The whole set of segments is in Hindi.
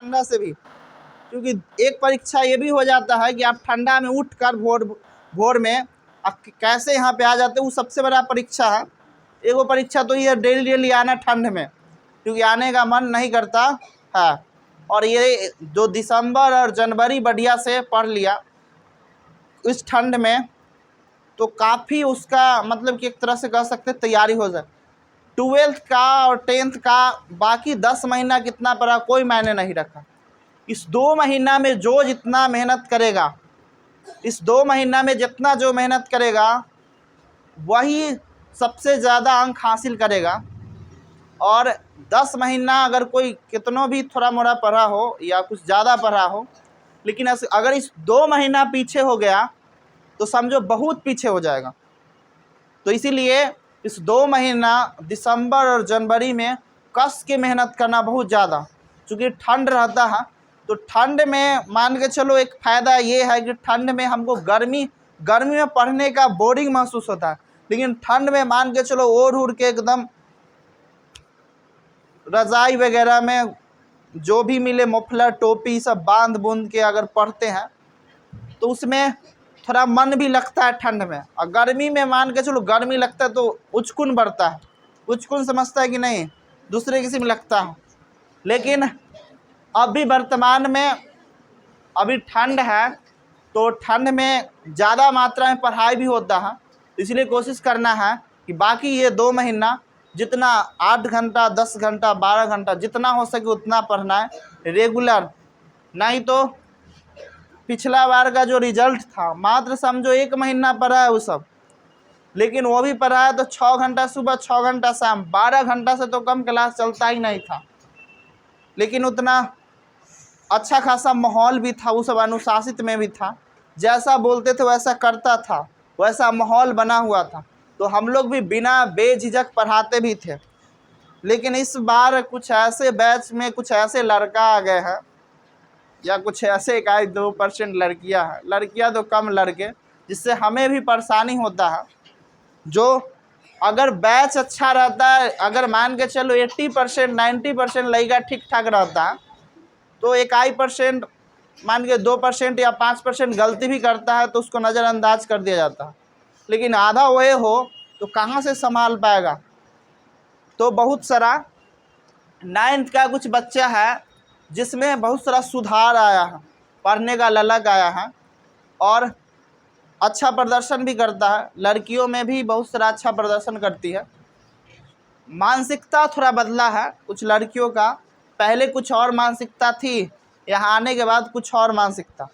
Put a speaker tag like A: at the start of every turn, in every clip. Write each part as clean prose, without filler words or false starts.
A: ठंडा से भी, क्योंकि एक परीक्षा ये भी हो जाता है कि आप ठंडा में उठकर भोर में आप कैसे यहाँ पे आ जाते, वो सबसे बड़ा परीक्षा है। एगो परीक्षा तो ये डेली डेली आना ठंड में, क्योंकि आने का मन नहीं करता है। और ये जो दिसंबर और जनवरी बढ़िया से पढ़ लिया इस ठंड में, तो काफ़ी उसका मतलब कि एक तरह से कह सकते तैयारी हो जाए। 12th का और 10th का बाकी 10 महीना कितना पड़ा कोई मायने नहीं रखा। इस 2 महीना में जो जितना मेहनत करेगा, इस 2 महीना में जितना जो मेहनत करेगा वही सबसे ज़्यादा अंक हासिल करेगा। और 10 महीना अगर कोई कितनों भी थोड़ा मोड़ा पढ़ा हो या कुछ ज़्यादा पढ़ा हो, लेकिन अगर इस 2 महीना पीछे हो गया तो समझो बहुत पीछे हो जाएगा। तो इसीलिए इस 2 महीना दिसंबर और जनवरी में कस के मेहनत करना बहुत ज़्यादा, क्योंकि ठंड रहता है। तो ठंड में मान के चलो एक फ़ायदा ये है कि ठंड में हमको गर्मी में पढ़ने का बोरिंग महसूस होता है, लेकिन ठंड में मान के चलो ओढ़ के एकदम रज़ाई वगैरह में जो भी मिले मफलर टोपी सब बांध बूंद के अगर पढ़ते हैं तो उसमें थोड़ा मन भी लगता है ठंड में। और गर्मी में मान के चलो गर्मी लगता है तो उचकुन बढ़ता है, उचकुन समझता है कि नहीं, दूसरे किसी में लगता है। लेकिन अभी वर्तमान में अभी ठंड है, तो ठंड में ज़्यादा मात्रा में पढ़ाई भी होता है, इसलिए कोशिश करना है कि बाकी ये 2 महीना जितना 8 घंटा 10 घंटा 12 घंटा जितना हो सके उतना पढ़ना है रेगुलर। नहीं तो पिछला बार का जो रिजल्ट था मात्र समझो 1 महीना पढ़ा है वो सब, लेकिन वो भी पढ़ा है तो 6 घंटा सुबह 6 घंटा शाम, 12 घंटा से तो कम क्लास चलता ही नहीं था। लेकिन उतना अच्छा खासा माहौल भी था, वो सब अनुशासित में भी था, जैसा बोलते थे वैसा करता था, वैसा माहौल बना हुआ था। तो हम लोग भी बिना बेझिझक पढ़ाते भी थे। लेकिन इस बार कुछ ऐसे बैच में कुछ ऐसे लड़का आ गए हैं, या कुछ ऐसे 1-2% लड़कियां हैं, लड़कियां तो कम लड़के, जिससे हमें भी परेशानी होता है। जो अगर बैच अच्छा रहता है, अगर मान के चलो 80% 90% लड़का ठीक ठाक रहता है, तो 1% मान के 2% या 5% गलती भी करता है तो उसको नज़रअंदाज कर दिया जाता है। लेकिन आधा वह हो तो कहाँ से संभाल पाएगा। तो बहुत सारा 9th का कुछ बच्चा है जिसमें बहुत सारा सुधार आया है, पढ़ने का ललक आया है और अच्छा प्रदर्शन भी करता है। लड़कियों में भी बहुत सारा अच्छा प्रदर्शन करती है। मानसिकता थोड़ा बदला है कुछ लड़कियों का, पहले कुछ और मानसिकता थी, यहाँ आने के बाद कुछ और मानसिकता।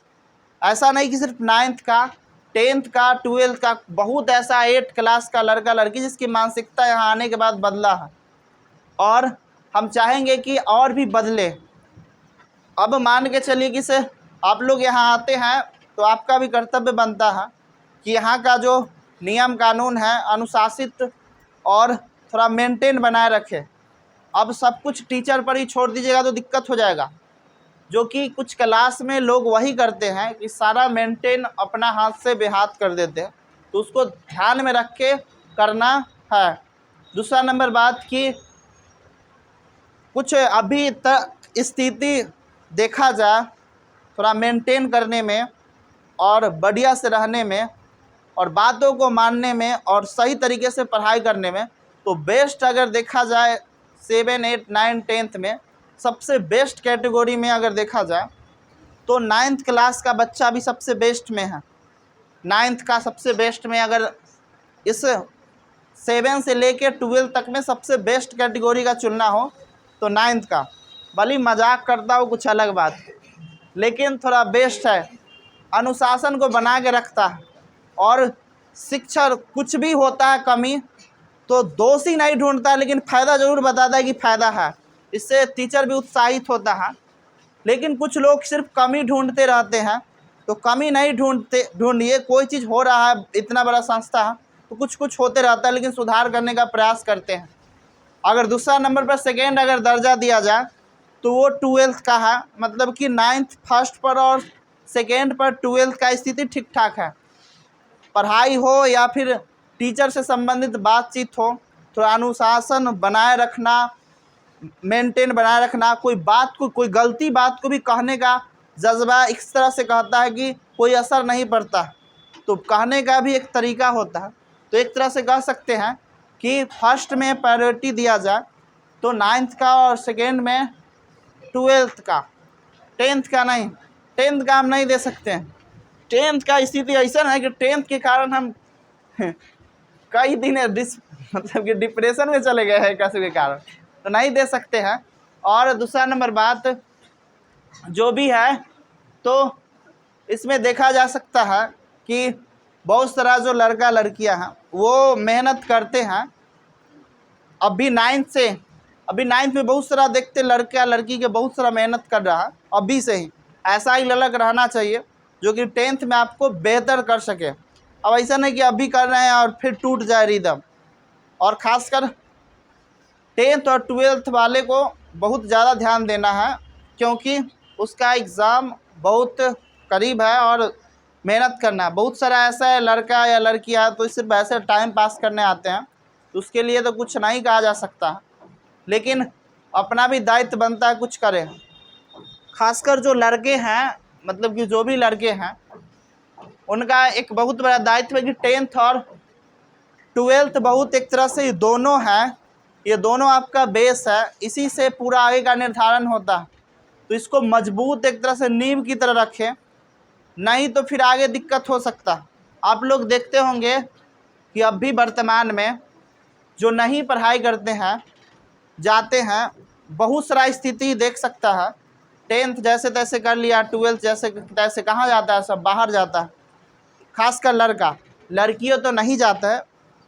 A: ऐसा नहीं कि सिर्फ 9th का 10th का 12th का, बहुत ऐसा 8 क्लास का लड़का लड़की जिसकी मानसिकता यहाँ आने के बाद बदला है, और हम चाहेंगे कि और भी बदले। अब मान के चलिए कि से आप लोग यहाँ आते हैं तो आपका भी कर्तव्य बनता है कि यहाँ का जो नियम कानून है अनुशासित और थोड़ा मेंटेन बनाए रखे। अब सब कुछ टीचर पर ही छोड़ दीजिएगा तो दिक्कत हो जाएगा, जो कि कुछ क्लास में लोग वही करते हैं कि सारा मेंटेन अपना हाथ से बेहाथ कर देते हैं, तो उसको ध्यान में रख के करना है। दूसरा नंबर बात कि कुछ अभी तक स्थिति देखा जाए थोड़ा मेंटेन करने में और बढ़िया से रहने में और बातों को मानने में और सही तरीके से पढ़ाई करने में, तो बेस्ट अगर देखा जाए 7, 8, 9, 10th में सबसे बेस्ट कैटेगरी में अगर देखा जाए तो 9th क्लास का बच्चा भी सबसे बेस्ट में है। 9th का सबसे बेस्ट में, अगर इस 7 से लेके 12 तक में सबसे बेस्ट कैटेगरी का चुनना हो तो 9th का। भले मजाक करता हो कुछ अलग बात, लेकिन थोड़ा बेस्ट है, अनुशासन को बना के रखता है। और शिक्षक कुछ भी होता है कमी तो दोषी नहीं ढूंढता, लेकिन फ़ायदा ज़रूर बताता है कि फ़ायदा है, इससे टीचर भी उत्साहित होता है। लेकिन कुछ लोग सिर्फ कमी ढूंढते रहते हैं, तो कमी नहीं ढूंढिए। कोई चीज़ हो रहा है, इतना बड़ा संस्था है तो कुछ कुछ होते रहता है, लेकिन सुधार करने का प्रयास करते हैं। अगर दूसरा नंबर पर सेकेंड अगर दर्जा दिया जाए तो वो 12th का है, मतलब कि 9th फर्स्ट पर और सेकेंड पर 12th का स्थिति ठीक ठाक है। पढ़ाई हो या फिर टीचर से संबंधित बातचीत हो, थोड़ा अनुशासन बनाए रखना, मेंटेन बनाए रखना, कोई बात को, कोई गलती बात को भी कहने का जज्बा इस तरह से कहता है कि कोई असर नहीं पड़ता। तो कहने का भी एक तरीका होता है। तो एक तरह से कह सकते हैं कि फर्स्ट में प्रायोरिटी दिया जाए तो 9th का, और सेकेंड में 12th का, 10th का नहीं। 10th का हम नहीं दे सकते हैं। 10th का स्थिति ऐसा है कि 10th के कारण हम कई दिन मतलब कि डिप्रेशन में चले गए हैं कैसे के कारण, तो नहीं दे सकते हैं। और दूसरा नंबर बात जो भी है, तो इसमें देखा जा सकता है कि बहुत सारा जो लड़का लड़कियां हैं वो मेहनत करते हैं। अभी 9th में बहुत सारा देखते लड़का लड़की के बहुत सारा मेहनत कर रहा है अभी से ही। ऐसा ही ललक रहना चाहिए जो कि 10th में आपको बेहतर कर सके। अब ऐसा नहीं कि अभी कर रहे हैं और फिर टूट जाए रिदम। और ख़ासकर 10th और 12th वाले को बहुत ज़्यादा ध्यान देना है, क्योंकि उसका एग्ज़ाम बहुत करीब है और मेहनत करना है। बहुत सारा ऐसा है लड़का या लड़कियां तो सिर्फ ऐसे टाइम पास करने आते हैं, तो उसके लिए तो कुछ नहीं कहा जा सकता, लेकिन अपना भी दायित्व बनता है कुछ करें। खासकर जो लड़के हैं, मतलब कि जो भी लड़के हैं, उनका एक बहुत बड़ा दायित्व है कि 10th और 12th बहुत एक तरह से ये दोनों हैं, ये दोनों आपका बेस है, इसी से पूरा आगे का निर्धारण होता है। तो इसको मजबूत एक तरह से नींव की तरह रखें, नहीं तो फिर आगे दिक्कत हो सकता। आप लोग देखते होंगे कि अभी वर्तमान में जो नहीं पढ़ाई करते हैं जाते हैं, बहुत सारा स्थिति देख सकता है। 10th जैसे तैसे कर लिया, 12th जैसे तैसे कहाँ जाता है, सब बाहर जाता है। खासकर लड़का, लड़कियों तो नहीं जाता है।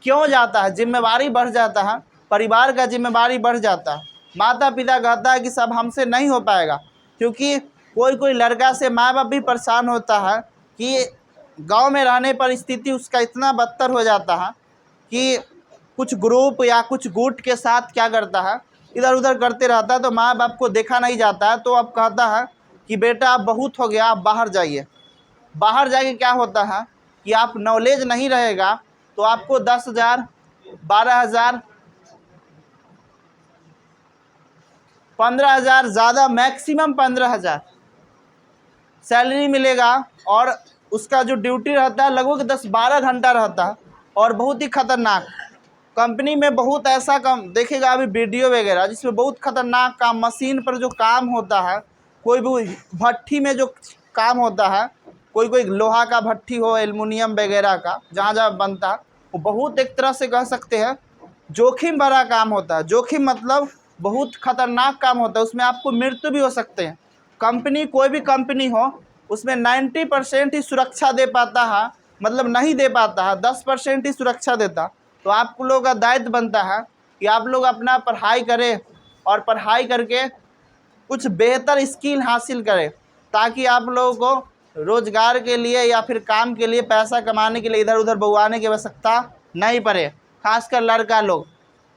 A: क्यों जाता है? जिम्मेवारी बढ़ जाता है, परिवार का जिम्मेवारी बढ़ जाता है। माता पिता कहता है कि सब हमसे नहीं हो पाएगा, क्योंकि कोई कोई लड़का से माँ बाप भी परेशान होता है कि गांव में रहने पर स्थिति उसका इतना बदतर हो जाता है कि कुछ ग्रुप या कुछ गुट के साथ क्या करता है, इधर उधर करते रहता है, तो माँ बाप को देखा नहीं जाता है। तो अब कहता है कि बेटा अब बहुत हो गया, आप बाहर जाइए। बाहर जाके क्या होता है कि आप नॉलेज नहीं रहेगा तो आपको 10,000, 12,000, 15,000, ज़्यादा मैक्सिमम 15,000 सैलरी मिलेगा। और उसका जो ड्यूटी रहता है लगभग 10-12 घंटा रहता है, और बहुत ही खतरनाक। कंपनी में बहुत ऐसा काम देखेगा अभी वीडियो वगैरह, जिसमें बहुत खतरनाक काम, मशीन पर जो काम होता है, कोई भी भट्ठी में जो काम होता है, कोई कोई लोहा का भट्ठी हो, एल्युमिनियम वगैरह का जहाँ जहाँ बनता है, वो बहुत एक तरह से कह सकते हैं जोखिम भरा काम होता है। जोखिम मतलब बहुत खतरनाक काम होता है, उसमें आपको मृत्यु भी हो सकते हैं। कंपनी, कोई भी कंपनी हो, उसमें 90% ही सुरक्षा दे पाता है, मतलब नहीं दे पाता है, 10% ही सुरक्षा देता। तो आप लोगों का दायित्व बनता है कि आप लोग अपना पढ़ाई करें और पढ़ाई करके कुछ बेहतर स्किल हासिल करें, ताकि आप लोगों को रोज़गार के लिए या फिर काम के लिए, पैसा कमाने के लिए इधर उधर बउआने की आवश्यकता नहीं पड़े। खासकर लड़का लोग,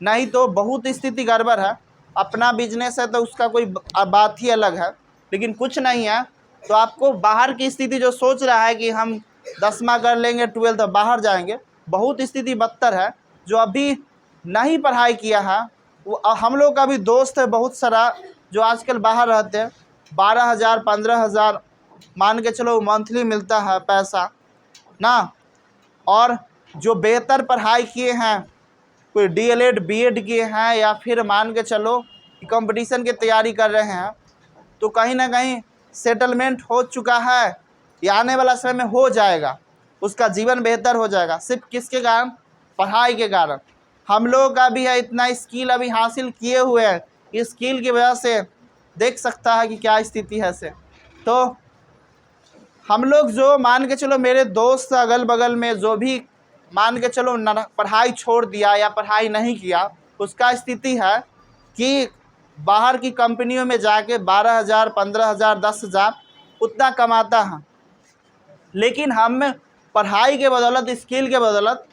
A: नहीं तो बहुत स्थिति गड़बड़ है। अपना बिजनेस है तो उसका कोई बात ही अलग है, लेकिन कुछ नहीं है तो आपको बाहर की स्थिति जो सोच रहा है कि हम 10वां कर लेंगे, 12th बाहर जाएंगे, बहुत स्थिति बदतर है। जो अभी नहीं पढ़ाई किया है, वो हम लोग का भी दोस्त है बहुत सारा जो आजकल बाहर रहते हैं, 12,000, 15,000 मान के चलो मंथली मिलता है पैसा ना। और जो बेहतर पढ़ाई किए हैं, कोई DLED BEd किए हैं, या फिर मान के चलो कंपटीशन की तैयारी कर रहे हैं, तो कहीं ना कहीं सेटलमेंट हो चुका है या आने वाला समय में हो जाएगा, उसका जीवन बेहतर हो जाएगा। सिर्फ किसके कारण? पढ़ाई के कारण। हम लोगों का भी है, इतना स्किल अभी हासिल किए हुए हैं, इस स्किल की वजह से देख सकता है कि क्या स्थिति है से। तो हम लोग जो मान के चलो, मेरे दोस्त अगल बगल में जो भी मान के चलो पढ़ाई छोड़ दिया या पढ़ाई नहीं किया, उसका स्थिति है कि बाहर की कंपनियों में जाके 12,000, 15,000, 10,000 उतना कमाता है। लेकिन हम पढ़ाई के बदौलत, स्किल के बदौलत,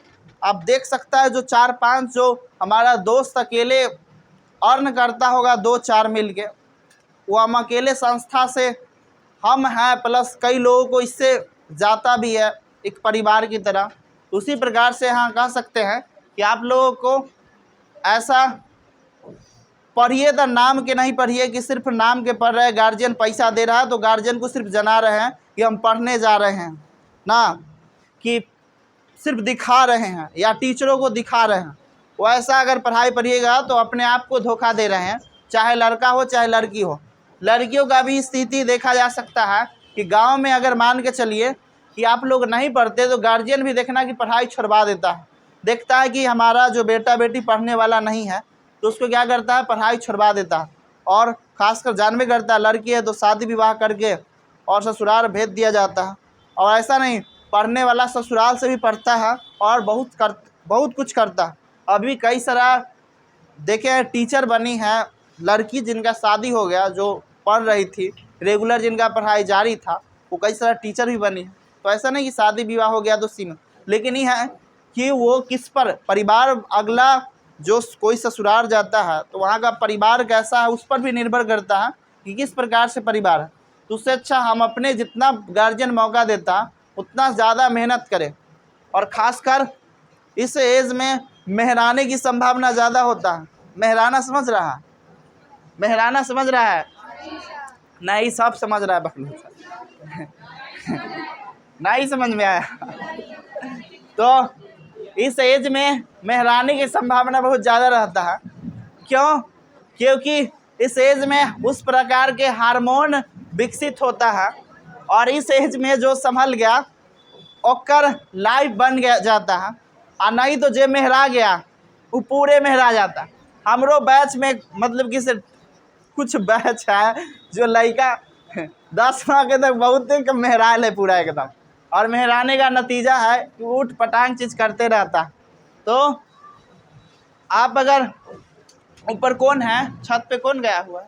A: आप देख सकता है जो 4-5 जो हमारा दोस्त अकेले अर्न करता होगा 2-4 मिल के, वो हम अकेले संस्था से हम हैं, प्लस कई लोगों को इससे जाता भी है एक परिवार की तरह। उसी प्रकार से हाँ कह सकते हैं कि आप लोगों को ऐसा पढ़िए तो नाम के नहीं पढ़िए कि सिर्फ नाम के पढ़ रहे हैं, गार्जियन पैसा दे रहा है तो गार्जियन को सिर्फ जना रहे हैं कि हम पढ़ने जा रहे हैं ना, कि सिर्फ दिखा रहे हैं या टीचरों को दिखा रहे हैं। वैसा अगर पढ़ाई पढ़िएगा तो अपने आप को धोखा दे रहे हैं, चाहे लड़का हो चाहे लड़की हो। लड़कियों का भी स्थिति देखा जा सकता है कि गांव में अगर मान के चलिए कि आप लोग नहीं पढ़ते तो गार्जियन भी देखना कि पढ़ाई छुड़वा देता है, देखता है कि हमारा जो बेटा बेटी पढ़ने वाला नहीं है तो उसको क्या करता है, पढ़ाई छुड़वा देता है। और ख़ासकर जानबे करता है लड़की है तो शादी विवाह करके और ससुराल भेज दिया जाता है। और ऐसा नहीं, पढ़ने वाला ससुराल से भी पढ़ता है और बहुत कुछ करता है। अभी कई सारा देखे टीचर बनी है लड़की जिनका शादी हो गया, जो पढ़ रही थी रेगुलर, जिनका पढ़ाई जारी था, वो कई सारा टीचर भी बनी है। तो ऐसा नहीं कि शादी विवाह हो गया तो सीमित, लेकिन ये है कि वो किस पर परिवार, अगला जो कोई ससुराल जाता है तो वहाँ का परिवार कैसा है उस पर भी निर्भर करता है कि किस प्रकार से परिवार है। तो उससे अच्छा हम अपने जितना गार्जियन मौका देता उतना ज़्यादा मेहनत करें। और ख़ासकर इस एज में मेहराने की संभावना ज़्यादा होता है। मेहराना समझ रहा है? मेहराना समझ रहा है? नहीं, सब समझ रहा है, बखलू नहीं समझ में आया तो इस एज में मेहराने की संभावना बहुत ज़्यादा रहता है। क्यों? क्योंकि इस एज में उस प्रकार के हार्मोन विकसित होता है और इस एज में जो संभल गया ओकर लाइफ बन गया जाता है। और नहीं तो जे मेहरा गया वो पूरे मेहरा जाता। हमरो बैच में मतलब कि कुछ बैच है जो लड़का 10वां के तक बहुत मेहराल है पूरा एकदम, और मेहराने का नतीजा है कि ऊट पटांग चीज़ करते रहता। तो आप अगर ऊपर कौन है, छत पे कौन गया हुआ है?